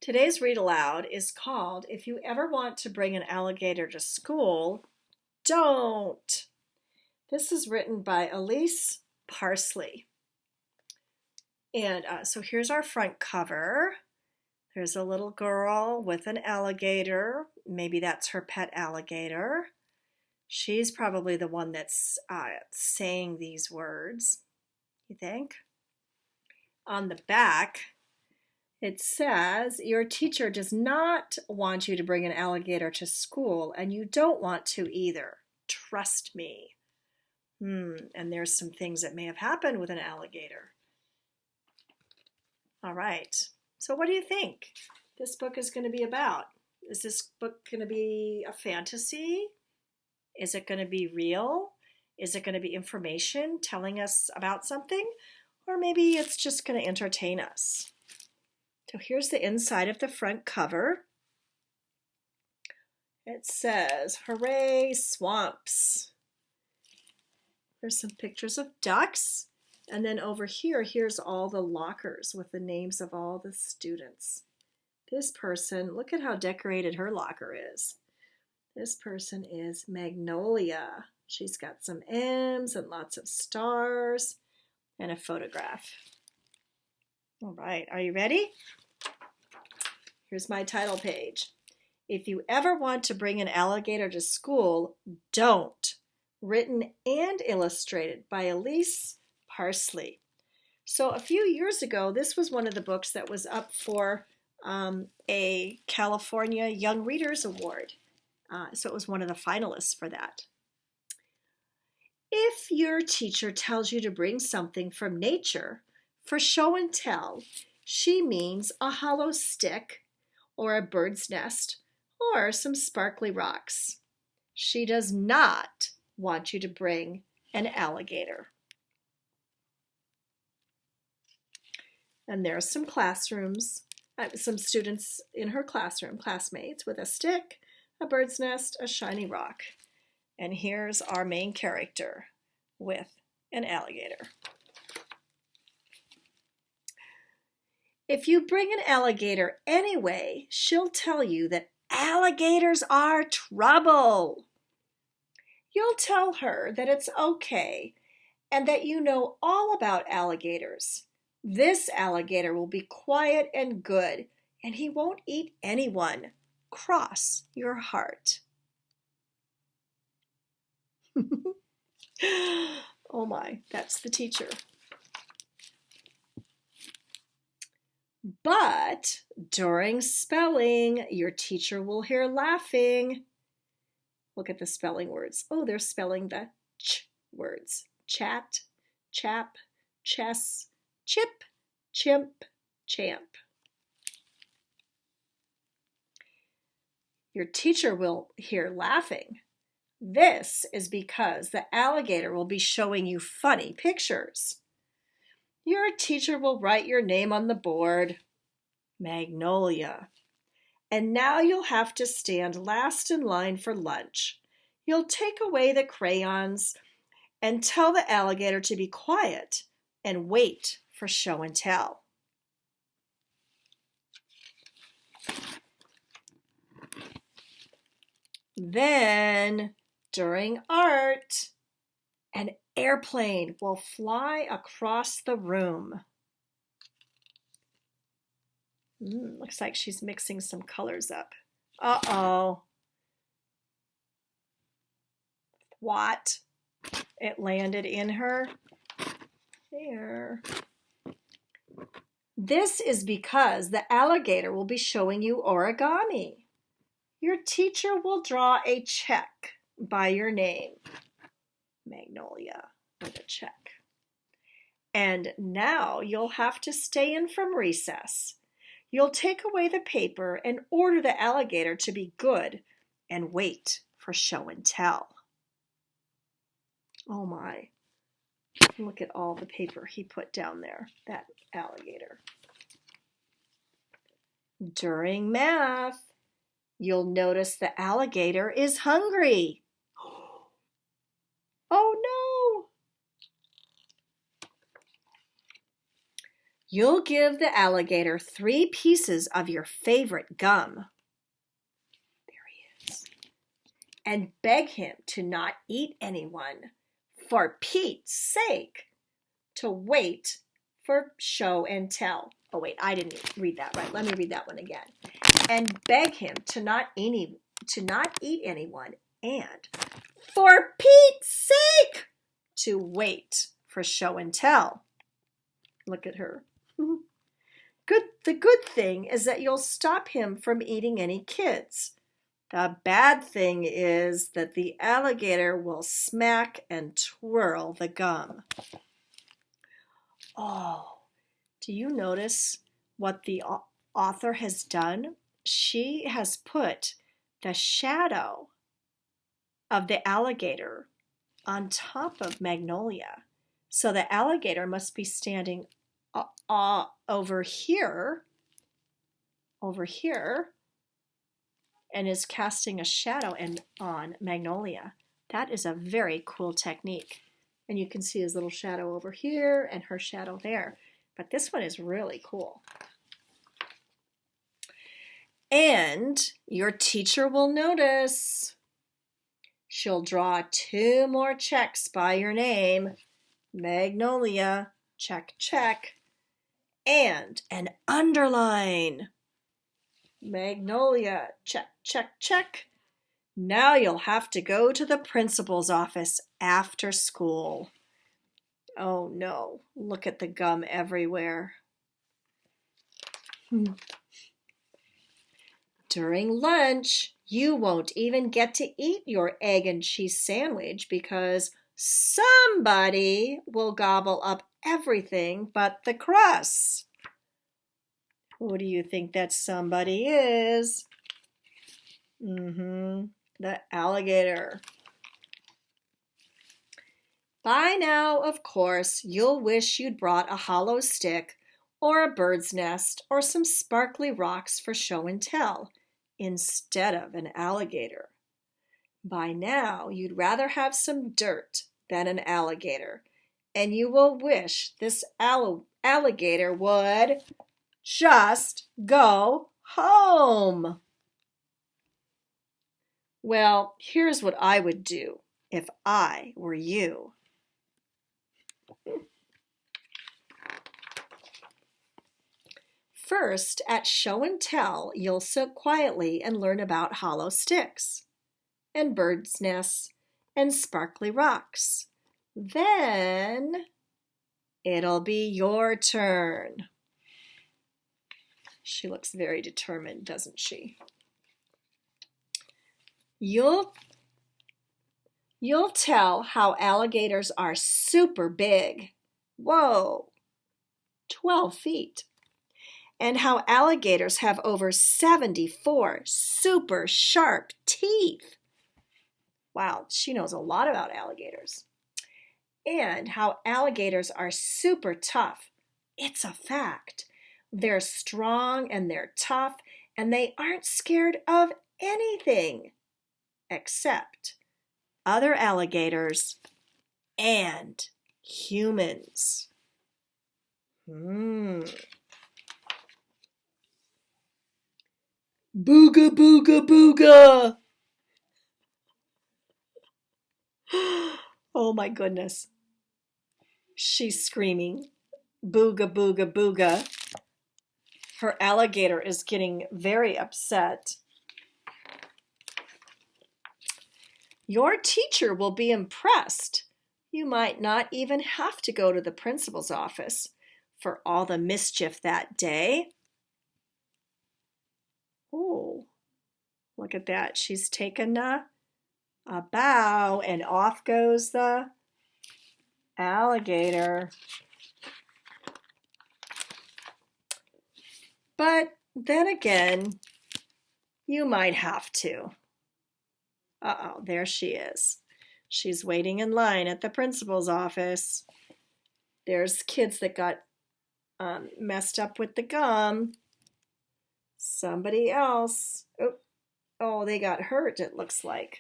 Today's read aloud is called If You Ever Want to Bring an Alligator to School, Don't. This is written by Elise Parsley. And so here's our front cover. There's a little girl with an alligator. Maybe that's her pet alligator. She's probably the one that's saying these words, you think? On the back, it says, your teacher does not want you to bring an alligator to school, and you don't want to either. Trust me. And there's some things that may have happened with an alligator. All right. So what do you think this book is going to be about? Is this book going to be a fantasy? Is it going to be real? Is it going to be information telling us about something? Or maybe it's just going to entertain us. So here's the inside of the front cover. It says, hooray, swamps. There's some pictures of ducks. And then over here, here's all the lockers with the names of all the students. This person, look at how decorated her locker is. This person is Magnolia. She's got some M's and lots of stars and a photograph. All right, are you ready? Here's my title page. If you ever want to bring an alligator to school, don't. Written and illustrated by Elise Parsley. So a few years ago, this was one of the books that was up for a California Young Readers Award. So it was one of the finalists for that. If your teacher tells you to bring something from nature for show and tell, she means a hollow stick or a bird's nest or some sparkly rocks. She does not want you to bring an alligator. And there's some classrooms, some students in her classroom, classmates with a stick, a bird's nest, a shiny rock. And here's our main character with an alligator. If you bring an alligator anyway, she'll tell you that alligators are trouble. You'll tell her that it's okay and that you know all about alligators. This alligator will be quiet and good, and he won't eat anyone. Cross your heart. Oh my, that's the teacher. But during spelling, your teacher will hear laughing. Look at the spelling words. Oh, they're spelling the ch words. Chat, chap, chess, chip, chimp, champ. Your teacher will hear laughing. This is because the alligator will be showing you funny pictures. Your teacher will write your name on the board, Magnolia. And now you'll have to stand last in line for lunch. You'll take away the crayons and tell the alligator to be quiet and wait for show and tell. Then, during art, an airplane will fly across the room. Looks like she's mixing some colors up. Uh-oh. What? It landed in her. There. This is because the alligator will be showing you origami. Your teacher will draw a check by your name, Magnolia, with a check. And now you'll have to stay in from recess. You'll take away the paper and order the alligator to be good and wait for show and tell. Oh my. Look at all the paper he put down there, that alligator. During math, you'll notice the alligator is hungry. Oh no! You'll give the alligator 3 pieces of your favorite gum. There he is. And beg him to not eat anyone, for Pete's sake, to wait for show and tell. Oh wait, I didn't read that right. Let me read that one again. And beg him to not eat anyone, and for Pete's sake, to wait for show and tell. Look at her. The good thing is that you'll stop him from eating any kids. The bad thing is that the alligator will smack and twirl the gum. Oh, do you notice what the author has done? She has put the shadow of the alligator on top of Magnolia. So the alligator must be standing over here, and is casting a shadow on Magnolia. That is a very cool technique. And you can see his little shadow over here and her shadow there. But this one is really cool. And your teacher will notice. She'll draw 2 more checks by your name. Magnolia, check, check. And an underline. Magnolia, check, check, check. Now you'll have to go to the principal's office after school. Oh no, look at the gum everywhere. During lunch, you won't even get to eat your egg and cheese sandwich because somebody will gobble up everything but the crust. Who do you think that somebody is? The alligator. By now, of course, you'll wish you'd brought a hollow stick or a bird's nest or some sparkly rocks for show and tell instead of an alligator. By now, you'd rather have some dirt than an alligator, and you will wish this alligator would just go home. Well, here's what I would do if I were you. First, at show and tell, you'll sit quietly and learn about hollow sticks and birds' nests and sparkly rocks. Then it'll be your turn. She looks very determined, doesn't she? You'll tell how alligators are super big. Whoa, 12 feet. And how alligators have over 74 super sharp teeth. Wow, she knows a lot about alligators. And how alligators are super tough. It's a fact. They're strong and they're tough, and they aren't scared of anything except other alligators and humans. Booga, booga, booga. Oh my goodness. She's screaming, booga, booga, booga. Her alligator is getting very upset. Your teacher will be impressed. You might not even have to go to the principal's office for all the mischief that day. Oh, look at that. She's taken a bow, and off goes the alligator. But then again, you might have to. Uh-oh, there she is. She's waiting in line at the principal's office. There's kids that got messed up with the gum. Somebody else. Oh, they got hurt, it looks like.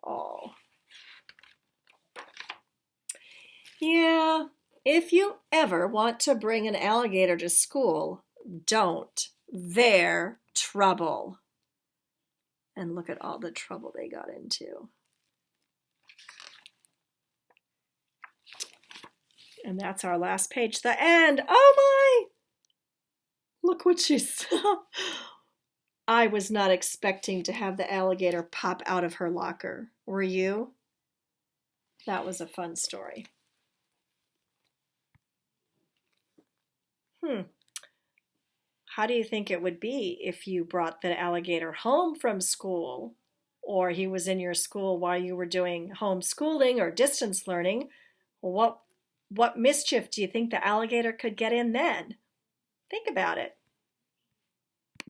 Oh. Yeah, If you ever want to bring an alligator to school, don't. They're trouble. And look at all the trouble they got into. And that's our last page, the end. Oh my! Look what she saw. I was not expecting to have the alligator pop out of her locker. Were you? That was a fun story. How do you think it would be if you brought the alligator home from school, or he was in your school while you were doing homeschooling or distance learning? What mischief do you think the alligator could get in then? Think about it.